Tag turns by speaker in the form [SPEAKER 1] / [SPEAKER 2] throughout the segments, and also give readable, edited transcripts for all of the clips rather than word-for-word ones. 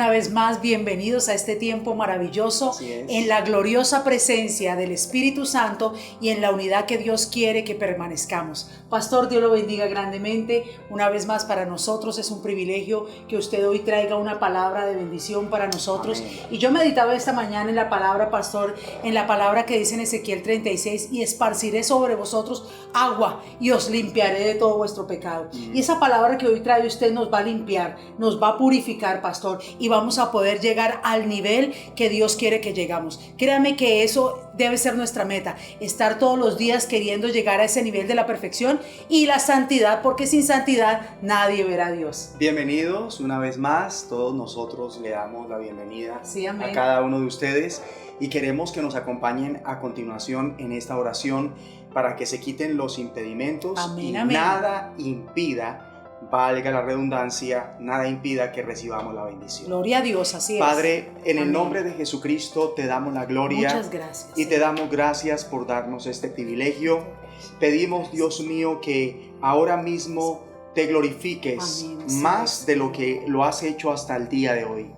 [SPEAKER 1] Una vez más, bienvenidos a este tiempo maravilloso en la gloriosa presencia del Espíritu Santo y en la unidad que Dios quiere que permanezcamos. Pastor, Dios lo bendiga grandemente. Una vez más para nosotros es un privilegio que usted hoy traiga una palabra de bendición para nosotros. Amén. Y yo meditaba esta mañana en la palabra, pastor, en la palabra que dice en Ezequiel 36, y esparciré sobre vosotros agua y os limpiaré de todo vuestro pecado. Y esa palabra que hoy trae usted nos va a limpiar, nos va a purificar, pastor, y vamos a poder llegar al nivel que Dios quiere que llegamos. Créame que eso debe ser nuestra meta, estar todos los días queriendo llegar a ese nivel de la perfección y la santidad, porque sin santidad nadie verá a Dios.
[SPEAKER 2] Bienvenidos una vez más, todos nosotros le damos la bienvenida a cada uno de ustedes y queremos que nos acompañen a continuación en esta oración para que se quiten los impedimentos. Amén, y nada impida, valga la redundancia, nada impida que recibamos la bendición.
[SPEAKER 1] Gloria a Dios, así es.
[SPEAKER 2] Padre, en el nombre de Jesucristo te damos la gloria.
[SPEAKER 1] Muchas gracias.
[SPEAKER 2] Y te damos gracias por darnos este privilegio. Pedimos, Dios mío, que ahora mismo te glorifiques más de lo que lo has hecho hasta el día de hoy.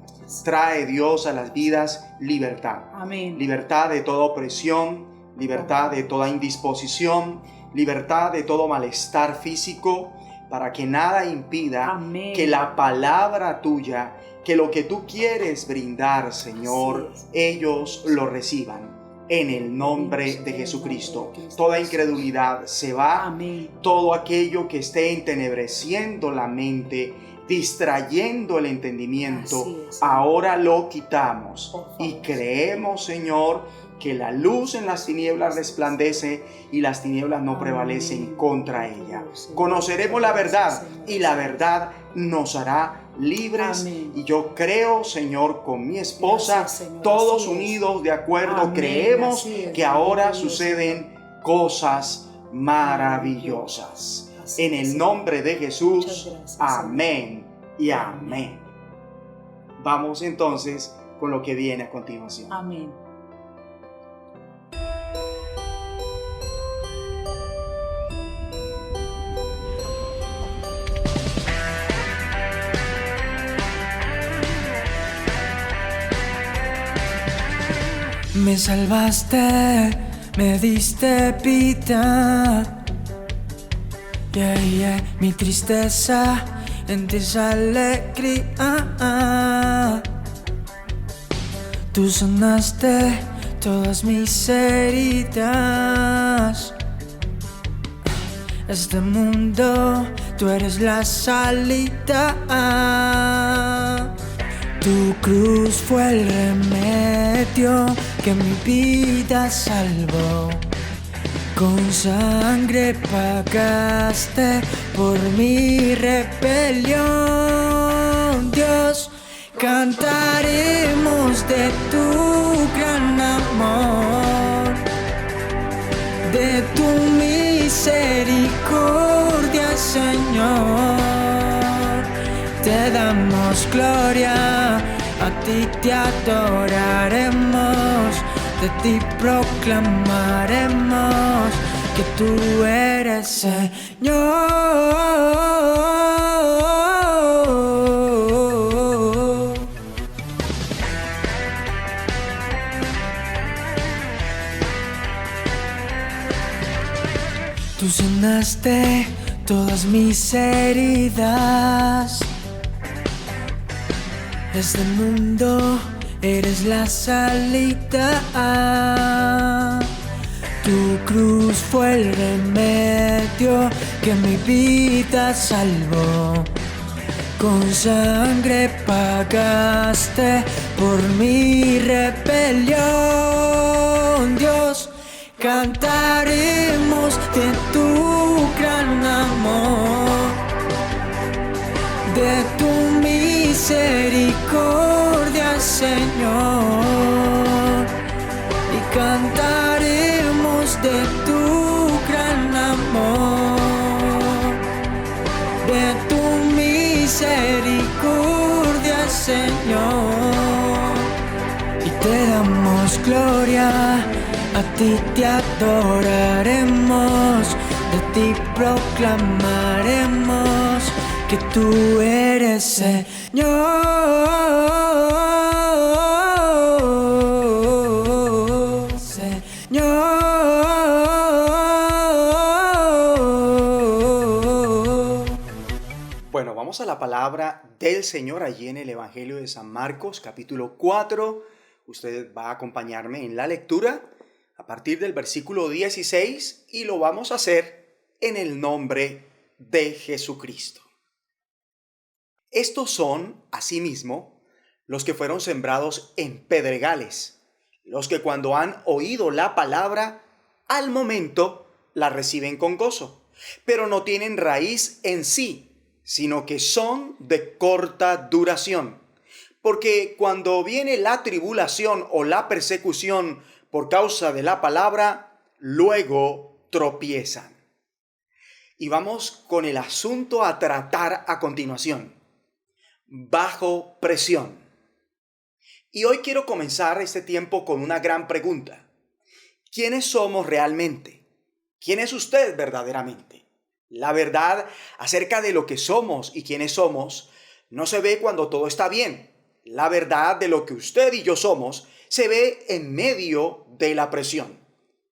[SPEAKER 2] Trae, Dios, a las vidas libertad. Amén. Libertad de toda opresión, libertad de toda indisposición, libertad de todo malestar físico, para que nada impida que la palabra tuya, que lo que tú quieres brindar, Señor, ellos lo reciban. En el nombre de Jesucristo, toda incredulidad se va. Amén. Todo aquello que esté entenebreciendo la mente, distrayendo el entendimiento, ahora lo quitamos y creemos, Señor, que la luz en las tinieblas resplandece y las tinieblas no prevalecen contra ella. Conoceremos la verdad y la verdad nos hará libres. Amén. Y yo creo, Señor, con mi esposa, todos unidos de acuerdo, creemos que ahora suceden cosas maravillosas. En el nombre de Jesús, amén y amén. Vamos entonces con lo que viene a continuación.
[SPEAKER 1] Amén.
[SPEAKER 3] Me salvaste, me diste vida. Mi tristeza en ti es alegría. Tú sanaste todas mis heridas. Este mundo, tú eres la salida. Tu cruz fue el remedio que mi vida salvó. Con sangre pagaste por mi rebelión. Dios, cantaremos de tu gran amor, de tu misericordia, Señor. Te damos gloria, a ti te adoraremos, de ti proclamaremos que tú eres Señor. Tú sanaste todas mis heridas. Este mundo, eres la salida. Tu cruz fue el remedio que mi vida salvó. Con sangre pagaste por mi rebelión. Dios, cantaremos de tu gran amor, de tu misericordia, Señor, y cantaremos de tu gran amor, de tu misericordia, Señor, y te damos gloria, a ti te adoraremos, de ti proclamaremos que tú eres Señor.
[SPEAKER 2] palabra del Señor allí en el Evangelio de San Marcos, capítulo 4. Usted va a acompañarme en la lectura a partir del versículo 16 y lo vamos a hacer en el nombre de Jesucristo. Estos son, asimismo, los que fueron sembrados en pedregales, los que cuando han oído la palabra, al momento la reciben con gozo, pero no tienen raíz en sí, sino que son de corta duración. Porque cuando viene la tribulación o la persecución por causa de la palabra, luego tropiezan. Y vamos con el asunto a tratar a continuación. Bajo presión. Y hoy quiero comenzar este tiempo con una gran pregunta. ¿Quiénes somos realmente? ¿Quién es usted verdaderamente? La verdad acerca de lo que somos y quiénes somos no se ve cuando todo está bien. La verdad de lo que usted y yo somos se ve en medio de la presión.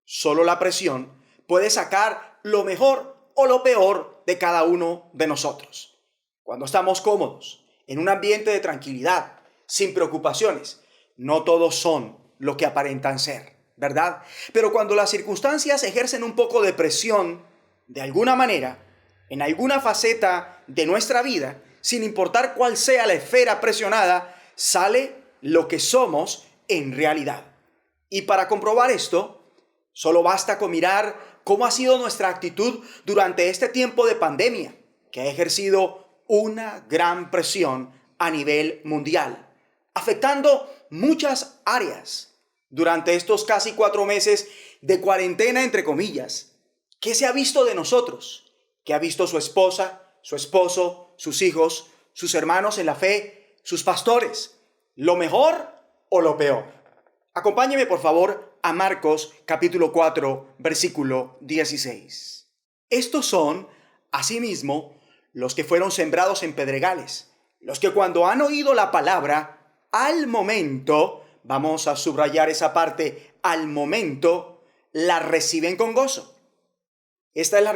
[SPEAKER 2] Solo la presión puede sacar lo mejor o lo peor de cada uno de nosotros. Cuando estamos cómodos, en un ambiente de tranquilidad, sin preocupaciones, no todos son lo que aparentan ser, ¿verdad? Pero cuando las circunstancias ejercen un poco de presión, de alguna manera, en alguna faceta de nuestra vida, sin importar cuál sea la esfera presionada, sale lo que somos en realidad. Y para comprobar esto, solo basta con mirar cómo ha sido nuestra actitud durante este tiempo de pandemia, que ha ejercido una gran presión a nivel mundial, afectando muchas áreas. Durante estos casi 4 meses de cuarentena, entre comillas, ¿qué se ha visto de nosotros? ¿Qué ha visto su esposa, su esposo, sus hijos, sus hermanos en la fe, sus pastores? ¿Lo mejor o lo peor? Acompáñeme por favor a Marcos capítulo 4, versículo 16. Estos son, asimismo, los que fueron sembrados en pedregales, los que cuando han oído la palabra, al momento, vamos a subrayar esa parte, al momento, la reciben con gozo. Esta es la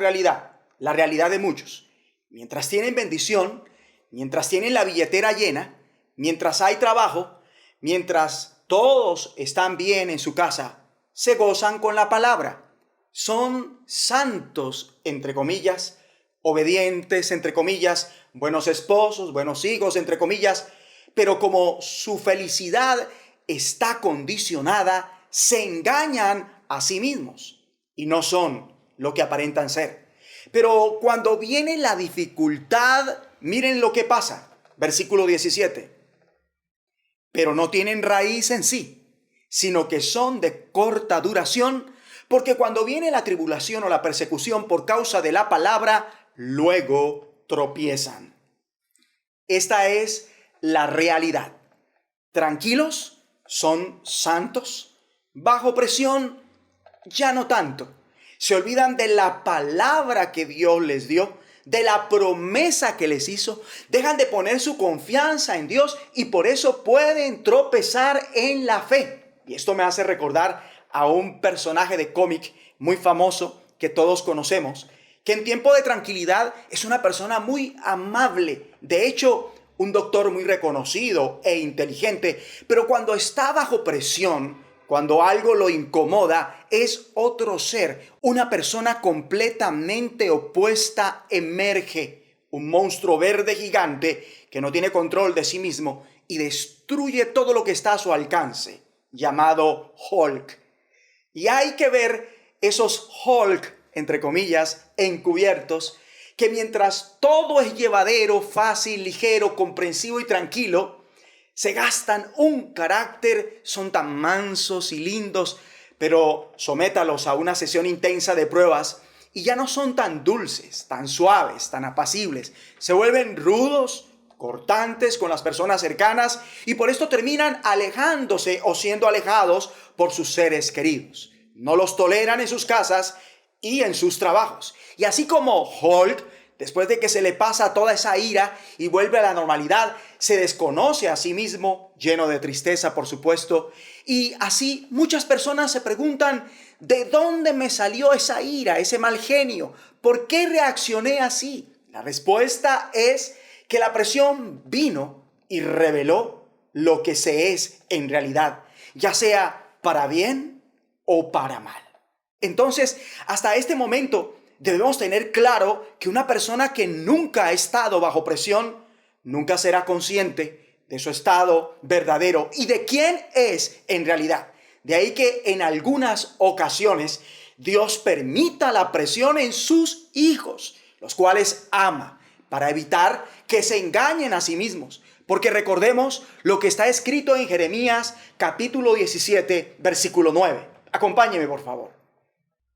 [SPEAKER 2] realidad de muchos. Mientras tienen bendición, mientras tienen la billetera llena, mientras hay trabajo, mientras todos están bien en su casa, se gozan con la palabra. Son santos, entre comillas, obedientes, entre comillas, buenos esposos, buenos hijos, entre comillas, pero como su felicidad está condicionada, se engañan a sí mismos y no son lo que aparentan ser. Pero cuando viene la dificultad, miren lo que pasa. Versículo 17. Pero no tienen raíz en sí, sino que son de corta duración, porque cuando viene la tribulación o la persecución por causa de la palabra, luego tropiezan. Esta es la realidad. Tranquilos, son santos. Bajo presión, ya no tanto. Se olvidan de la palabra que Dios les dio, de la promesa que les hizo. Dejan de poner su confianza en Dios y por eso pueden tropezar en la fe. Y esto me hace recordar a un personaje de cómic muy famoso que todos conocemos, que en tiempo de tranquilidad es una persona muy amable. De hecho, un doctor muy reconocido e inteligente, pero cuando está bajo presión, cuando algo lo incomoda, es otro ser, una persona completamente opuesta emerge, un monstruo verde gigante que no tiene control de sí mismo y destruye todo lo que está a su alcance, llamado Hulk. Y hay que ver esos Hulk, entre comillas, encubiertos, que mientras todo es llevadero, fácil, ligero, comprensivo y tranquilo, se gastan un carácter, son tan mansos y lindos, pero sométalos a una sesión intensa de pruebas y ya no son tan dulces, tan suaves, tan apacibles. Se vuelven rudos, cortantes con las personas cercanas y por esto terminan alejándose o siendo alejados por sus seres queridos. No los toleran en sus casas y en sus trabajos. Y así como Hulk, después de que se le pasa toda esa ira y vuelve a la normalidad, se desconoce a sí mismo, lleno de tristeza, por supuesto. Y así muchas personas se preguntan, ¿de dónde me salió esa ira, ese mal genio? ¿Por qué reaccioné así? La respuesta es que la presión vino y reveló lo que se es en realidad, ya sea para bien o para mal. Entonces, hasta este momento debemos tener claro que una persona que nunca ha estado bajo presión, nunca será consciente de su estado verdadero y de quién es en realidad. De ahí que en algunas ocasiones Dios permita la presión en sus hijos, los cuales ama, para evitar que se engañen a sí mismos. Porque recordemos lo que está escrito en Jeremías capítulo 17, versículo 9. Acompáñeme, por favor.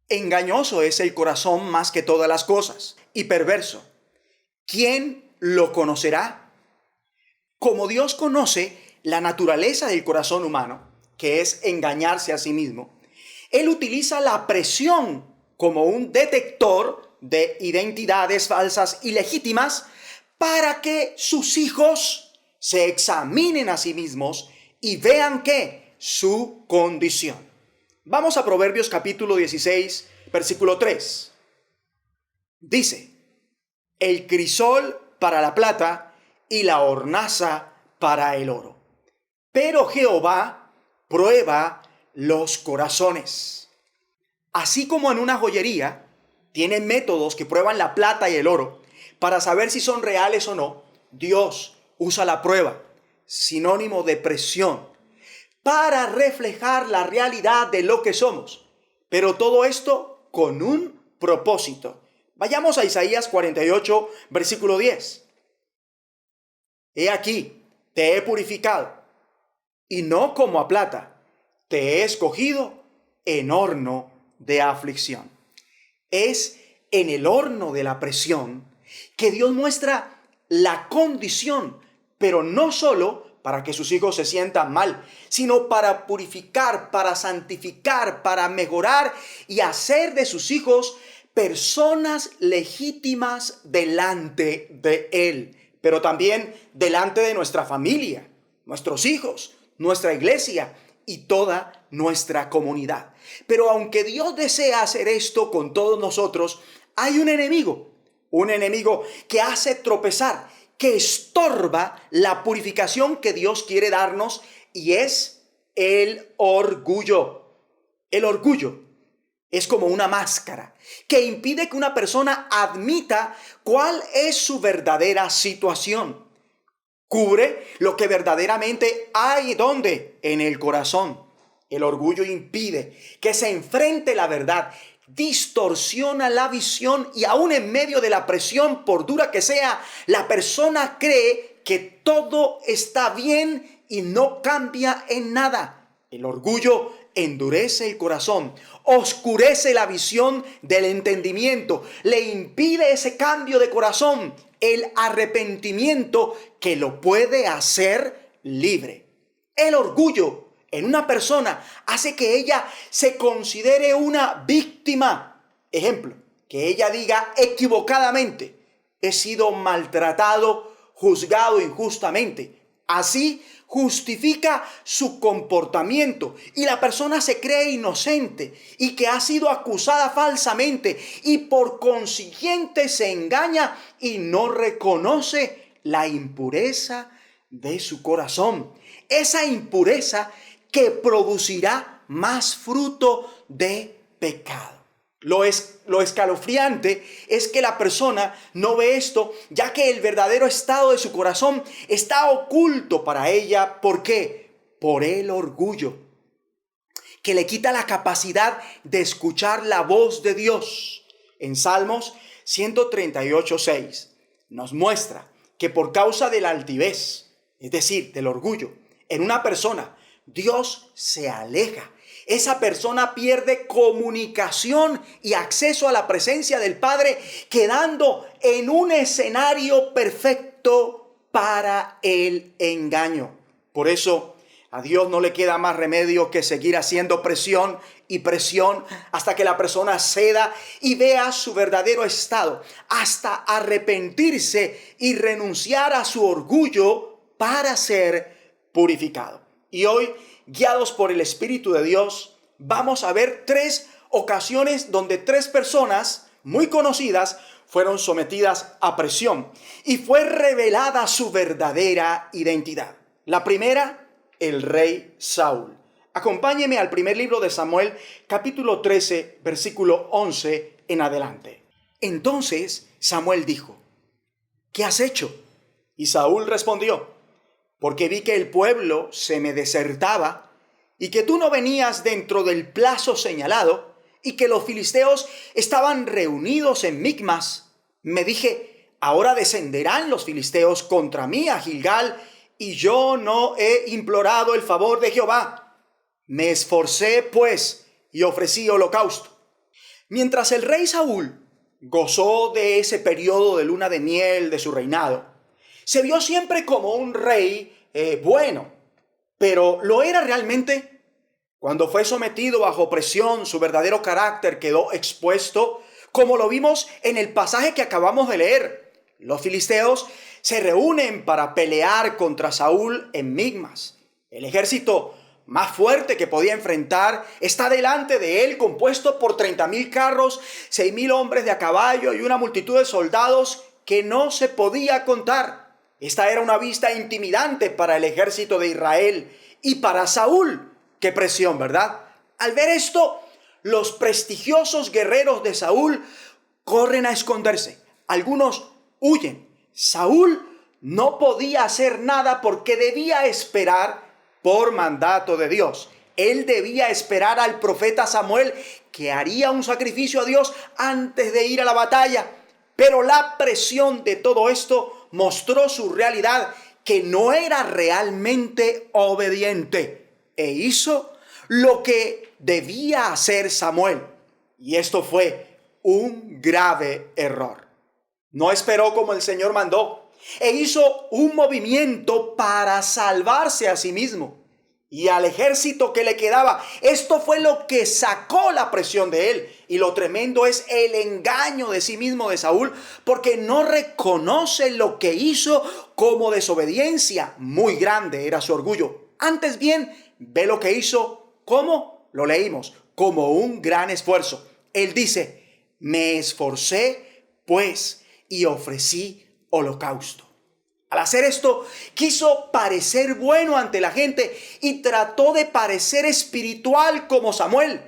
[SPEAKER 2] Engañoso es el corazón más que todas las cosas, y perverso. ¿Quién lo conocerá? Como Dios conoce la naturaleza del corazón humano, que es engañarse a sí mismo, Él utiliza la presión como un detector de identidades falsas y legítimas para que sus hijos se examinen a sí mismos y vean que su condición. Vamos a Proverbios capítulo 16, versículo 3. Dice: el crisol para la plata y la hornaza para el oro, pero Jehová prueba los corazones. Así como en una joyería tienen métodos que prueban la plata y el oro para saber si son reales o no, Dios usa la prueba, sinónimo de presión, para reflejar la realidad de lo que somos. Pero todo esto con un propósito. Vayamos a Isaías 48, versículo 10. He aquí, te he purificado, y no como a plata, te he escogido en horno de aflicción. Es en el horno de la presión que Dios muestra la condición, pero no solo para que sus hijos se sientan mal, sino para purificar, para santificar, para mejorar y hacer de sus hijos personas legítimas delante de Él, pero también delante de nuestra familia, nuestros hijos, nuestra iglesia y toda nuestra comunidad. Pero aunque Dios desea hacer esto con todos nosotros, hay un enemigo que hace tropezar, que estorba la purificación que Dios quiere darnos, y es el orgullo. El orgullo es como una máscara que impide que una persona admita cuál es su verdadera situación. Cubre lo que verdaderamente hay, ¿dónde? En el corazón. El orgullo impide que se enfrente la verdad, distorsiona la visión, y aún en medio de la presión, por dura que sea, la persona cree que todo está bien y no cambia en nada. El orgullo endurece el corazón, oscurece la visión del entendimiento, le impide ese cambio de corazón, el arrepentimiento que lo puede hacer libre. El orgullo en una persona hace que ella se considere una víctima. Ejemplo, que ella diga equivocadamente: he sido maltratado, juzgado injustamente. Así justifica su comportamiento y la persona se cree inocente y que ha sido acusada falsamente, y por consiguiente se engaña y no reconoce la impureza de su corazón. Esa impureza que producirá más fruto de pecado. Lo escalofriante es que la persona no ve esto, ya que el verdadero estado de su corazón está oculto para ella. ¿Por qué? Por el orgullo, que le quita la capacidad de escuchar la voz de Dios. En Salmos 138:6 nos muestra que por causa de la altivez, es decir, del orgullo, en una persona, Dios se aleja. Esa persona pierde comunicación y acceso a la presencia del Padre, quedando en un escenario perfecto para el engaño. Por eso, a Dios no le queda más remedio que seguir haciendo presión y presión hasta que la persona ceda y vea su verdadero estado, hasta arrepentirse y renunciar a su orgullo para ser purificado. Y hoy, guiados por el Espíritu de Dios, vamos a ver 3 ocasiones donde 3 personas muy conocidas
[SPEAKER 4] fueron sometidas a presión y fue revelada su verdadera identidad. La primera, el rey Saúl. Acompáñeme al primer libro de Samuel, capítulo 13, versículo 11 en adelante. Entonces Samuel dijo: ¿qué has hecho? Y Saúl respondió: porque vi que el pueblo se me desertaba y que tú no venías dentro del plazo señalado y que los filisteos estaban reunidos en Micmas. Me dije: ahora descenderán los filisteos contra mí a Gilgal, y yo no he implorado el favor de Jehová. Me esforcé pues y ofrecí holocausto. Mientras el rey Saúl gozó de ese periodo de luna de miel de su reinado, se vio siempre como un rey bueno, pero ¿lo era realmente? Cuando fue sometido bajo presión, su verdadero carácter quedó expuesto, como lo vimos en el pasaje que acabamos de leer. Los filisteos se reúnen para pelear contra Saúl en Micmas. El ejército más fuerte que podía enfrentar está delante de él, compuesto por 30,000 carros, 6,000 hombres de a caballo y una multitud de soldados que no se podía contar. Esta era una vista intimidante para el ejército de Israel y para Saúl. ¡Qué presión!, ¿verdad? Al ver esto, los prestigiosos guerreros de Saúl corren a esconderse. Algunos huyen. Saúl no podía hacer nada porque debía esperar por mandato de Dios. Él debía esperar al profeta Samuel, que haría un sacrificio a Dios antes de ir a la batalla. Pero la presión de todo esto mostró su realidad, que no era realmente obediente, e hizo lo que debía hacer Samuel. Y esto fue un grave error. No esperó como el Señor mandó, e hizo un movimiento para salvarse a sí mismo y al ejército que le quedaba. Esto fue lo que sacó la presión de él. Y lo tremendo es el engaño de sí mismo de Saúl, porque no reconoce lo que hizo como desobediencia. Muy grande era su orgullo. Antes bien, ve lo que hizo, ¿cómo? Lo leímos, como un gran esfuerzo. Él dice: me esforcé pues y ofrecí holocausto. Al hacer esto, quiso parecer bueno ante la gente y trató de parecer espiritual como Samuel.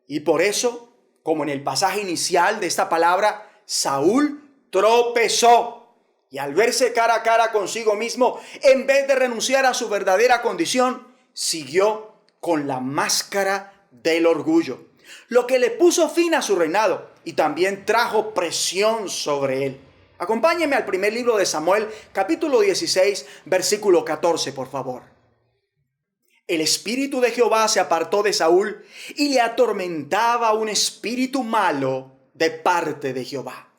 [SPEAKER 4] Y por eso, como en el pasaje inicial de esta palabra, Saúl tropezó. Y al verse cara a cara consigo mismo, en vez de renunciar a su verdadera condición, siguió con la máscara del orgullo, lo que le puso fin a su reinado y también trajo presión sobre él. Acompáñeme al primer libro de Samuel, capítulo 16, versículo 14, por favor. El espíritu de Jehová se apartó de Saúl y le atormentaba un espíritu malo de parte de Jehová.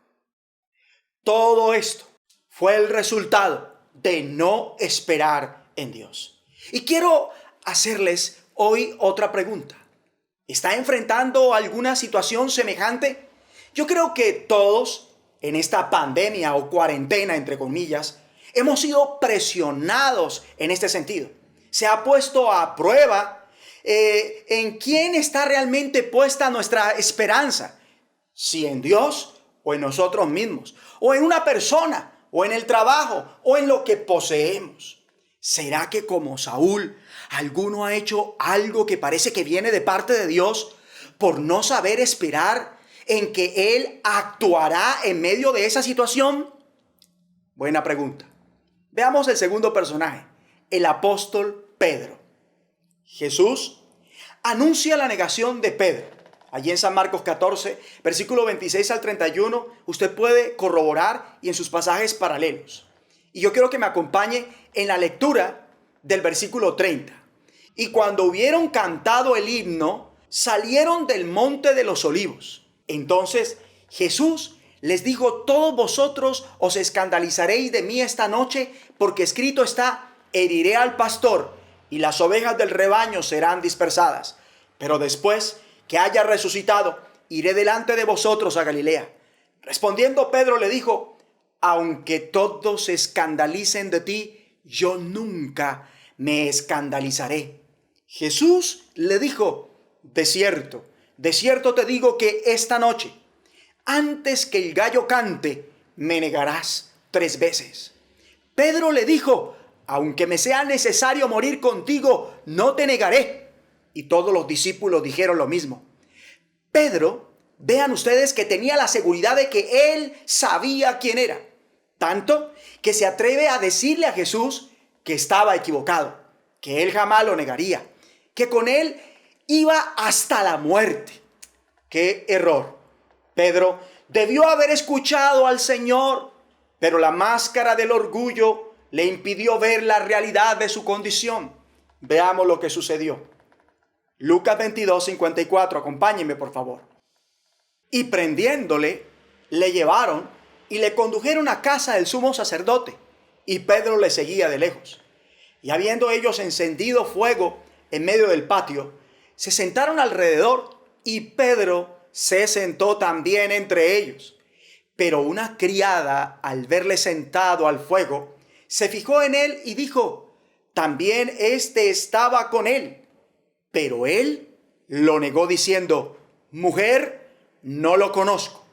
[SPEAKER 4] Todo esto fue el resultado de no esperar en Dios. Y quiero hacerles hoy otra pregunta. ¿Está enfrentando alguna situación semejante? Yo creo que todos en esta pandemia o cuarentena, entre comillas, hemos sido presionados en este sentido. Se ha puesto a prueba en quién está realmente puesta nuestra esperanza. Si en Dios o en nosotros mismos, o en una persona, o en el trabajo, o en lo que poseemos. ¿Será que como Saúl, alguno ha hecho algo que parece que viene de parte de Dios por no saber esperar en que Él actuará en medio de esa situación? Buena pregunta. Veamos el segundo personaje, el apóstol Pedro. Jesús anuncia la negación de Pedro. Allí en San Marcos 14, versículo 26 al 31, usted puede corroborar y en sus pasajes paralelos. Y yo quiero que me acompañe en la lectura del versículo 30. Y cuando hubieron cantado el himno, salieron del monte de los olivos. Entonces Jesús les dijo: todos vosotros os escandalizaréis de mí esta noche, porque escrito está: heriré al pastor y las ovejas del rebaño serán dispersadas. Pero después que haya resucitado, iré delante de vosotros a Galilea. Respondiendo Pedro le dijo: aunque todos se escandalicen de ti, yo nunca me escandalizaré. Jesús le dijo: de cierto te digo que esta noche, antes que el gallo cante, me negarás 3 veces. Pedro le dijo, aunque me sea necesario morir contigo, no te negaré. Y todos los discípulos dijeron lo mismo. Pedro, vean ustedes que tenía la seguridad de que él sabía quién era. Tanto que se atreve a decirle a Jesús que estaba equivocado, que él jamás lo negaría, que con él iba hasta la muerte. ¡Qué error! Pedro debió haber escuchado al Señor, pero la máscara del orgullo le impidió ver la realidad de su condición. Veamos lo que sucedió. Lucas 22:54, acompáñenme por favor. Y prendiéndole, le llevaron y le condujeron a casa del sumo sacerdote, y Pedro le seguía de lejos. Y habiendo ellos encendido fuego en medio del patio, se sentaron alrededor, y Pedro se sentó también entre ellos. Pero una criada, al verle sentado al fuego, se fijó en él y dijo, también éste estaba con él. Pero él lo negó diciendo, mujer, no lo conozco.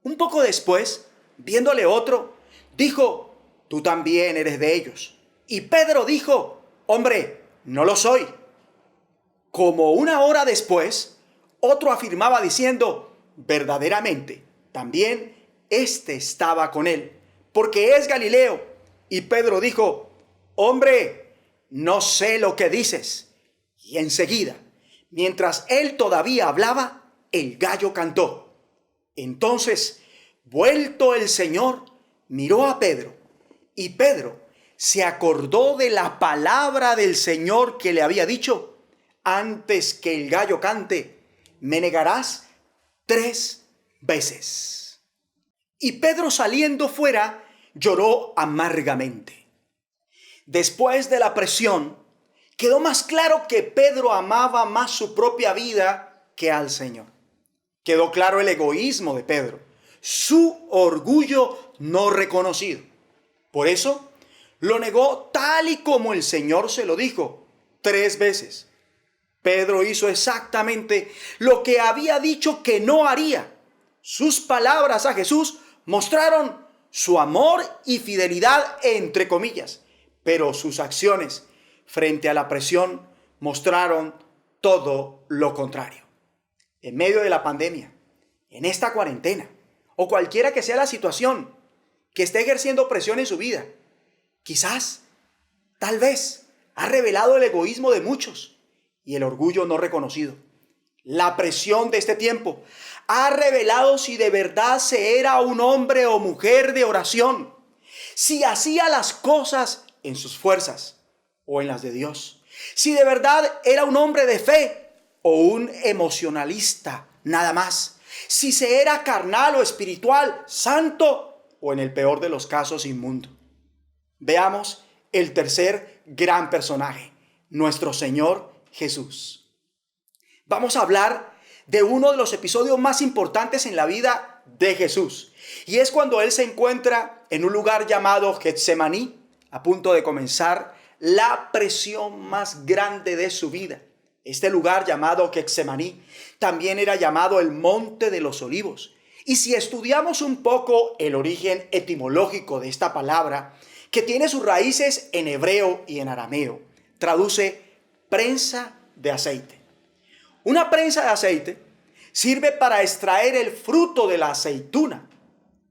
[SPEAKER 4] Un poco después, viéndole otro, dijo, tú también eres de ellos. Y Pedro dijo, hombre, no lo soy. Como una hora después, otro afirmaba diciendo, verdaderamente, también éste estaba con él, porque es Galileo. Y Pedro dijo, hombre, no sé lo que dices. Y enseguida, mientras él todavía hablaba, el gallo cantó. Entonces, vuelto el Señor, miró a Pedro, y Pedro se acordó de la palabra del Señor que le había dicho, antes que el gallo cante, me negarás 3 veces. Y Pedro saliendo fuera, lloró amargamente. Después de la presión, quedó más claro que Pedro amaba más su propia vida que al Señor. Quedó claro el egoísmo de Pedro, su orgullo no reconocido. Por eso lo negó tal y como el Señor se lo dijo, 3 veces. Pedro hizo exactamente lo que había dicho que no haría. Sus palabras a Jesús mostraron su amor y fidelidad, entre comillas, pero sus acciones frente a la presión mostraron todo lo contrario. En medio de la pandemia, en esta cuarentena, o cualquiera que sea la situación que esté ejerciendo presión en su vida, quizás, tal vez, ha revelado el egoísmo de muchos y el orgullo no reconocido. La presión de este tiempo ha revelado si de verdad se era un hombre o mujer de oración, si hacía las cosas en sus fuerzas o en las de Dios, si de verdad era un hombre de fe o un emocionalista nada más, si se era carnal o espiritual, santo o en el peor de los casos inmundo. Veamos el tercer gran personaje, nuestro Señor Jesús. Vamos a hablar de uno de los episodios más importantes en la vida de Jesús, y es cuando él se encuentra en un lugar llamado Getsemaní, a punto de comenzar la presión más grande de su vida. Este lugar llamado Getsemaní también era llamado el Monte de los Olivos, y si estudiamos un poco el origen etimológico de esta palabra, que tiene sus raíces en hebreo y en arameo, traduce prensa de aceite. Una prensa de aceite sirve para extraer el fruto de la aceituna.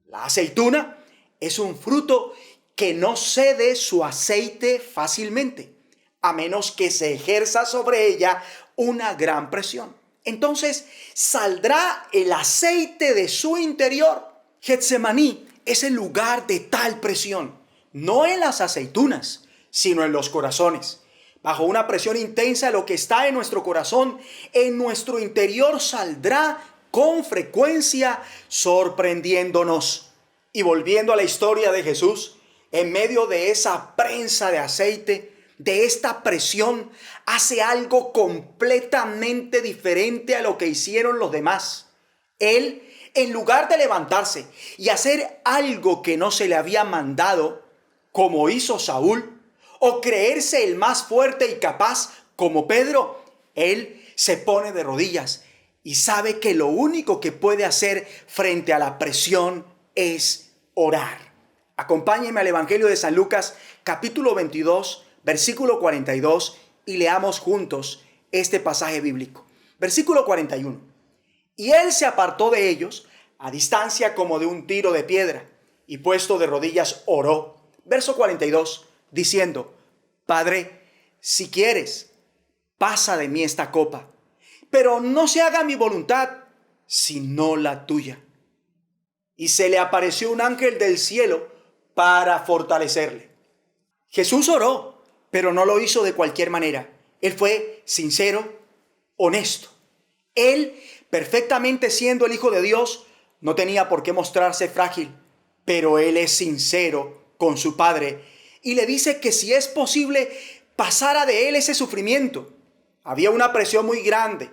[SPEAKER 4] La aceituna es un fruto que no cede su aceite fácilmente, a menos que se ejerza sobre ella una gran presión. Entonces saldrá el aceite de su interior. Getsemaní es el lugar de tal presión, no en las aceitunas, sino en los corazones. Bajo una presión intensa, lo que está en nuestro corazón, en nuestro interior, saldrá con frecuencia sorprendiéndonos. Y volviendo a la historia de Jesús, en medio de esa prensa de aceite, de esta presión, hace algo completamente diferente a lo que hicieron los demás. Él, en lugar de levantarse y hacer algo que no se le había mandado, como hizo Saúl, o creerse el más fuerte y capaz como Pedro, él se pone de rodillas y sabe que lo único que puede hacer frente a la presión es orar. Acompáñenme al Evangelio de San Lucas, capítulo 22, versículo 42, y leamos juntos este pasaje bíblico. Versículo 41. Y él se apartó de ellos a distancia como de un tiro de piedra, y puesto de rodillas oró. Verso 42, diciendo: Padre, si quieres, pasa de mí esta copa, pero no se haga mi voluntad, sino la tuya. Y se le apareció un ángel del cielo para fortalecerle. Jesús oró, pero no lo hizo de cualquier manera. Él fue sincero, honesto. Él, perfectamente siendo el Hijo de Dios, no tenía por qué mostrarse frágil, pero él es sincero con su Padre y le dice que si es posible, pasara de él ese sufrimiento. Había una presión muy grande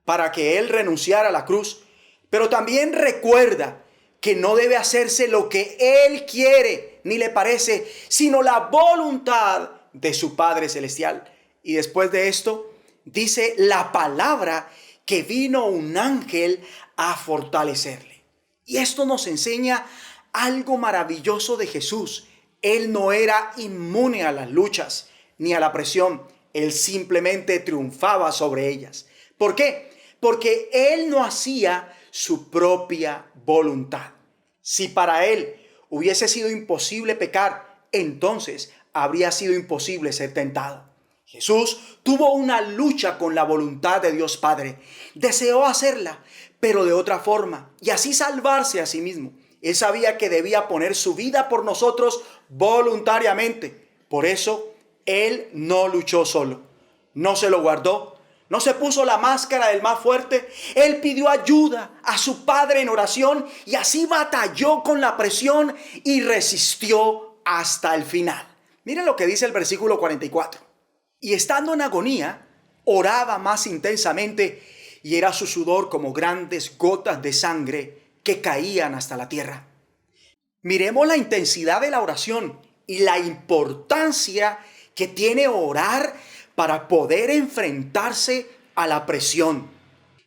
[SPEAKER 4] para que él renunciara a la cruz, pero también recuerda que no debe hacerse lo que él quiere ni le parece, sino la voluntad de su Padre Celestial. Y después de esto, dice la palabra que vino un ángel a fortalecerle. Y esto nos enseña algo maravilloso de Jesús. Él no era inmune a las luchas ni a la presión. Él simplemente triunfaba sobre ellas. ¿Por qué? Porque él no hacía su propia voluntad. Si para él hubiese sido imposible pecar, entonces habría sido imposible ser tentado. Jesús tuvo una lucha con la voluntad de Dios Padre. Deseó hacerla, pero de otra forma, y así salvarse a sí mismo. Él sabía que debía poner su vida por nosotros voluntariamente. Por eso, él no luchó solo. No se lo guardó. No se puso la máscara del más fuerte. Él pidió ayuda a su Padre en oración y así batalló con la presión y resistió hasta el final. Miren lo que dice el versículo 44. Y estando en agonía, oraba más intensamente y era su sudor como grandes gotas de sangre que caían hasta la tierra. Miremos la intensidad de la oración y la importancia que tiene orar para poder enfrentarse a la presión.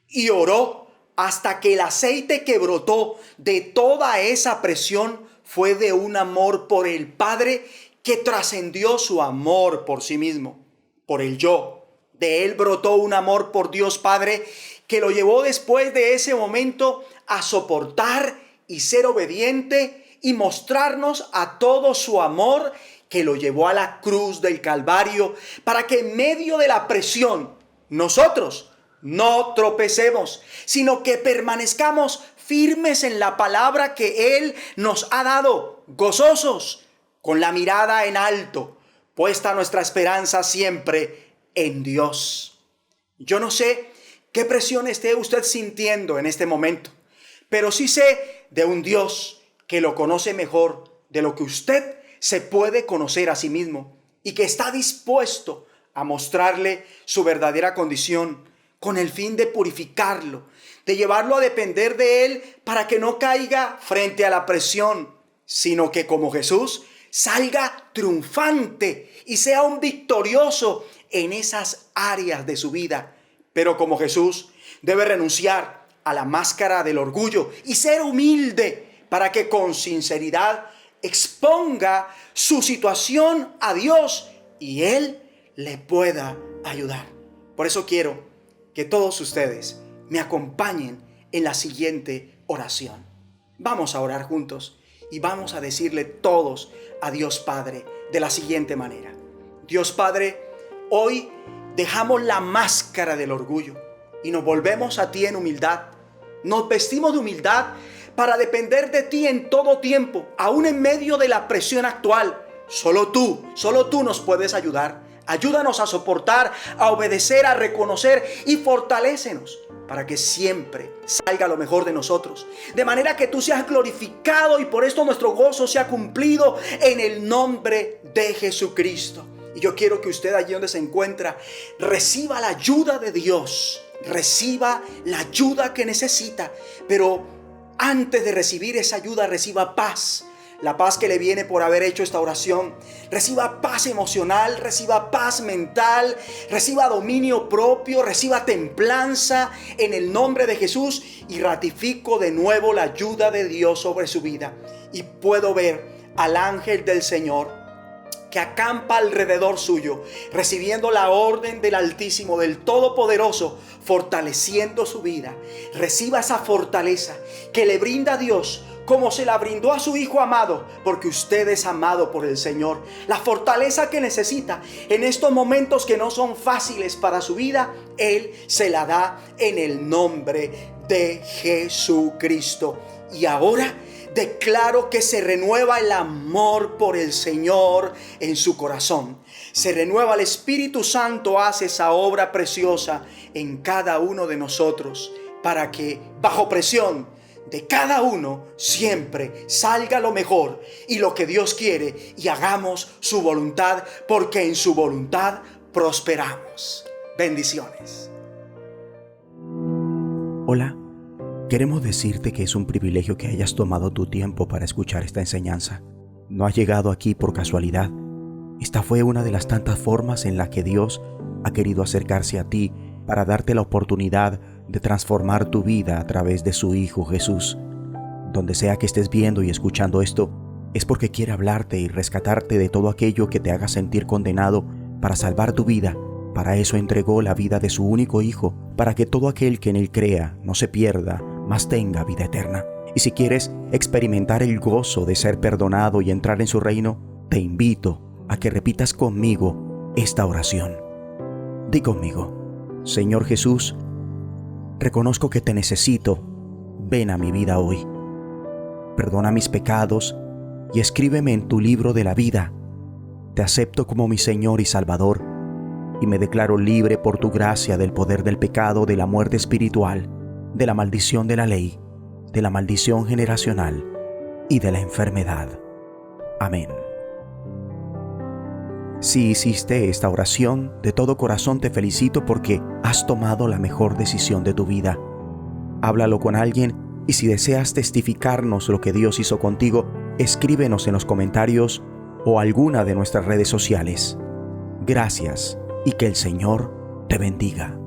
[SPEAKER 4] Y oró hasta que el aceite que brotó de toda esa presión fue de un amor por el Padre que trascendió su amor por sí mismo, por el yo. De él brotó un amor por Dios Padre que lo llevó después de ese momento a soportar y ser obediente y mostrarnos a todo su amor que lo llevó a la cruz del Calvario para que en medio de la presión nosotros no tropecemos, sino que permanezcamos firmes en la palabra que Él nos ha dado, gozosos, con la mirada en alto, puesta nuestra esperanza siempre en Dios. Yo no sé qué presión esté usted sintiendo en este momento, pero sí sé de un Dios que lo conoce mejor de lo que usted se puede conocer a sí mismo y que está dispuesto a mostrarle su verdadera condición con el fin de purificarlo, de llevarlo a depender de Él para que no caiga frente a la presión, sino que como Jesús salga triunfante y sea un victorioso en esas áreas de su vida. Pero como Jesús debe renunciar a la máscara del orgullo y ser humilde para que con sinceridad exponga su situación a Dios y Él le pueda ayudar. Por eso quiero que todos ustedes me acompañen en la siguiente oración. Vamos a orar juntos y vamos a decirle todos a Dios Padre de la siguiente manera. Dios Padre, hoy dejamos la máscara del orgullo y nos volvemos a ti en humildad. Nos vestimos de humildad para depender de ti en todo tiempo, aún en medio de la presión actual. Solo tú nos puedes ayudar. Ayúdanos a soportar, a obedecer, a reconocer y fortalécenos para que siempre salga lo mejor de nosotros. De manera que tú seas glorificado y por esto nuestro gozo sea cumplido en el nombre de Jesucristo. Y yo quiero que usted allí donde se encuentra reciba la ayuda de Dios, reciba la ayuda que necesita, pero antes de recibir esa ayuda reciba paz, la paz que le viene por haber hecho esta oración. Reciba paz emocional, reciba paz mental, reciba dominio propio, reciba templanza en el nombre de Jesús, y ratifico de nuevo la ayuda de Dios sobre su vida. Y puedo ver al ángel del Señor que acampa alrededor suyo, recibiendo la orden del Altísimo, del Todopoderoso, fortaleciendo su vida. Reciba esa fortaleza que le brinda Dios, como se la brindó a su Hijo amado, porque usted es amado por el Señor. La fortaleza que necesita en estos momentos que no son fáciles para su vida, Él se la da en el nombre de Jesucristo. Y ahora declaro que se renueva el amor por el Señor en su corazón. Se renueva, el Espíritu Santo hace esa obra preciosa en cada uno de nosotros, para que bajo presión de cada uno siempre salga lo mejor y lo que Dios quiere, y hagamos su voluntad, porque en su voluntad prosperamos. Bendiciones.
[SPEAKER 5] Hola, queremos decirte que es un privilegio que hayas tomado tu tiempo para escuchar esta enseñanza. No has llegado aquí por casualidad. Esta fue una de las tantas formas en las que Dios ha querido acercarse a ti para darte la oportunidad de transformar tu vida a través de su Hijo Jesús. Donde sea que estés viendo y escuchando esto, es porque quiere hablarte y rescatarte de todo aquello que te haga sentir condenado, para salvar tu vida. Para eso entregó la vida de su único Hijo, para que todo aquel que en Él crea no se pierda, mas tenga vida eterna. Y si quieres experimentar el gozo de ser perdonado y entrar en su reino, te invito a que repitas conmigo esta oración. Di conmigo: Señor Jesús, reconozco que te necesito. Ven a mi vida hoy. Perdona mis pecados y escríbeme en tu libro de la vida. Te acepto como mi Señor y Salvador, y me declaro libre por tu gracia del poder del pecado, de la muerte espiritual, de la maldición de la ley, de la maldición generacional y de la enfermedad. Amén. Si hiciste esta oración, de todo corazón te felicito, porque has tomado la mejor decisión de tu vida. Háblalo con alguien, y si deseas testificarnos lo que Dios hizo contigo, escríbenos en los comentarios o alguna de nuestras redes sociales. Gracias, y que el Señor te bendiga.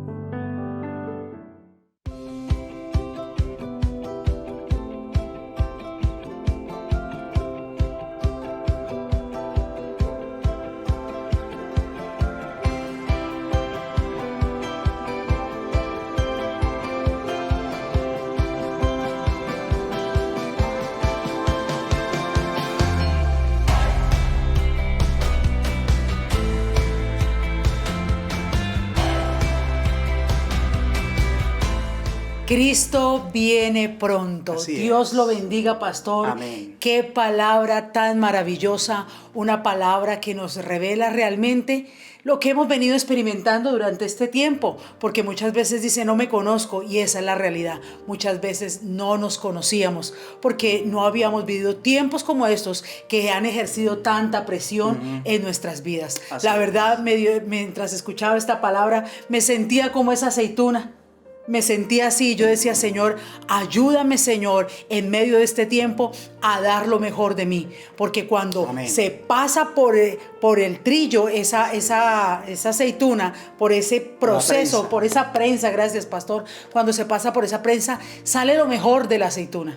[SPEAKER 1] Cristo viene pronto.
[SPEAKER 4] Así
[SPEAKER 1] Dios
[SPEAKER 4] es.
[SPEAKER 1] lo bendiga, pastor.
[SPEAKER 4] Amén.
[SPEAKER 1] Qué palabra tan maravillosa, una palabra que nos revela realmente lo que hemos venido experimentando durante este tiempo, porque muchas veces dice no me conozco, y esa es la realidad. Muchas veces no nos conocíamos porque no habíamos vivido tiempos como estos que han ejercido tanta presión en nuestras vidas.
[SPEAKER 4] Así
[SPEAKER 1] La
[SPEAKER 4] es.
[SPEAKER 1] verdad, mientras escuchaba esta palabra, me sentía como esa aceituna. Me sentía así, yo decía: Señor, ayúdame, Señor, en medio de este tiempo a dar lo mejor de mí. Porque cuando
[SPEAKER 4] Amén.
[SPEAKER 1] se pasa por el trillo, esa aceituna, por ese proceso,
[SPEAKER 4] prensa.
[SPEAKER 1] por esa prensa, gracias, pastor, cuando se pasa por esa prensa, sale lo mejor de la aceituna.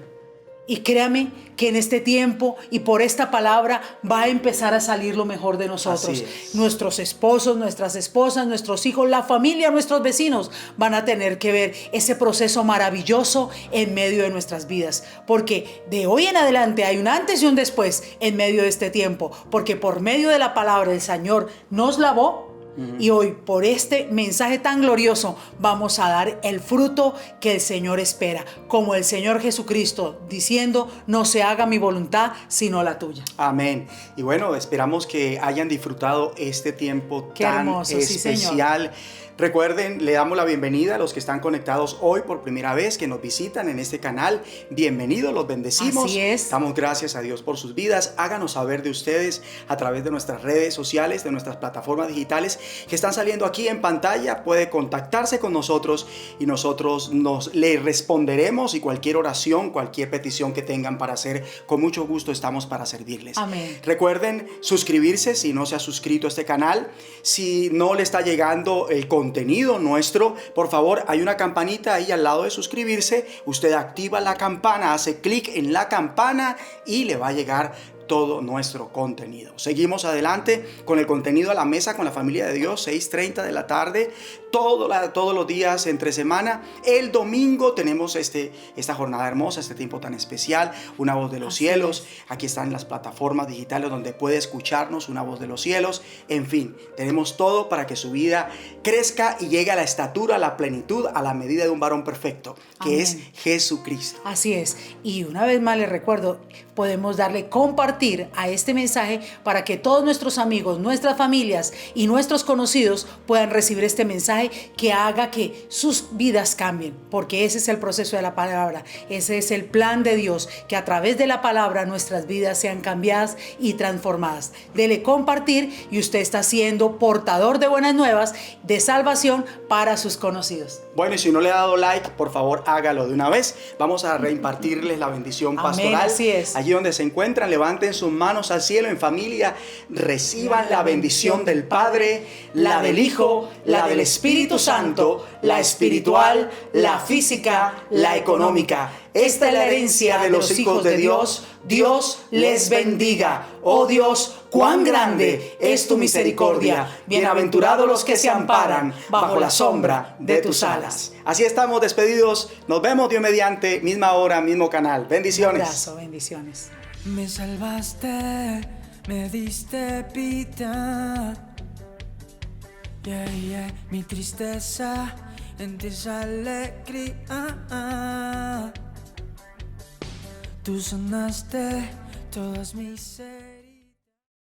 [SPEAKER 1] Y créame que en este tiempo y por esta palabra va a empezar a salir lo mejor de nosotros.
[SPEAKER 4] Así es.
[SPEAKER 1] Nuestros esposos, nuestras esposas, nuestros hijos, la familia, nuestros vecinos van a tener que ver ese proceso maravilloso en medio de nuestras vidas. Porque de hoy en adelante hay un antes y un después en medio de este tiempo. Porque por medio de la palabra el Señor nos lavó. Y hoy, por este mensaje tan glorioso, vamos a dar el fruto que el Señor espera, como el Señor Jesucristo diciendo: no se haga mi voluntad sino la tuya.
[SPEAKER 4] Amén. Y bueno, esperamos que hayan disfrutado este tiempo
[SPEAKER 1] Qué
[SPEAKER 4] tan
[SPEAKER 1] hermoso, sí,
[SPEAKER 4] especial. Recuerden, le damos la bienvenida a los que están conectados hoy por primera vez, que nos visitan en este canal. Bienvenidos, los bendecimos.
[SPEAKER 1] Así es.
[SPEAKER 4] Damos gracias a Dios por sus vidas. Háganos saber de ustedes a través de nuestras redes sociales, de nuestras plataformas digitales, que están saliendo aquí en pantalla. Puede contactarse con nosotros y nosotros le responderemos, y cualquier oración, cualquier petición que tengan para hacer, con mucho gusto estamos para servirles.
[SPEAKER 1] Amén.
[SPEAKER 4] Recuerden suscribirse si no se ha suscrito a este canal. Si no le está llegando el contenido nuestro, por favor, hay una campanita ahí al lado de suscribirse. Usted activa la campana, hace clic en la campana y le va a llegar todo nuestro contenido. Seguimos adelante con el contenido a la mesa con la familia de Dios, 6:30 de la tarde, todos los días entre semana. El domingo tenemos esta jornada hermosa, este tiempo tan especial, Una Voz de los Cielos. Aquí están las plataformas digitales donde puede escucharnos, Una Voz de los Cielos. En fin, tenemos todo para que su vida crezca y llegue a la estatura, a la plenitud, a la medida de un varón perfecto, que
[SPEAKER 1] Amén.
[SPEAKER 4] es Jesucristo.
[SPEAKER 1] Así es. Y una vez más les recuerdo, podemos darle compartir a este mensaje para que todos nuestros amigos, nuestras familias y nuestros conocidos puedan recibir este mensaje que haga que sus vidas cambien, porque ese es el proceso de la palabra, ese es el plan de Dios, que a través de la palabra nuestras vidas sean cambiadas y transformadas. Dele compartir y usted está siendo portador de buenas nuevas, de salvación para sus conocidos.
[SPEAKER 4] Bueno, y si no le ha dado like, por favor hágalo de una vez. Vamos a reimpartirles la bendición pastoral.
[SPEAKER 1] Amén, así es.
[SPEAKER 4] Allí donde se encuentran, levanten sus manos al cielo en familia, reciban la bendición del Padre, la del Hijo, la del Espíritu Santo, la espiritual, la física, la económica. Esta es la herencia de los hijos de Dios. Dios les bendiga. Oh Dios, cuán grande es tu misericordia. Bienaventurados los que se amparan bajo la sombra de tus alas. Así estamos despedidos. Nos vemos Dios mediante, misma hora, mismo canal. Bendiciones.
[SPEAKER 1] Un abrazo, bendiciones.
[SPEAKER 3] Me salvaste, me diste vida. Yeah, yeah. Mi tristeza en ti es alegría. Tú sanaste todas mis heridas.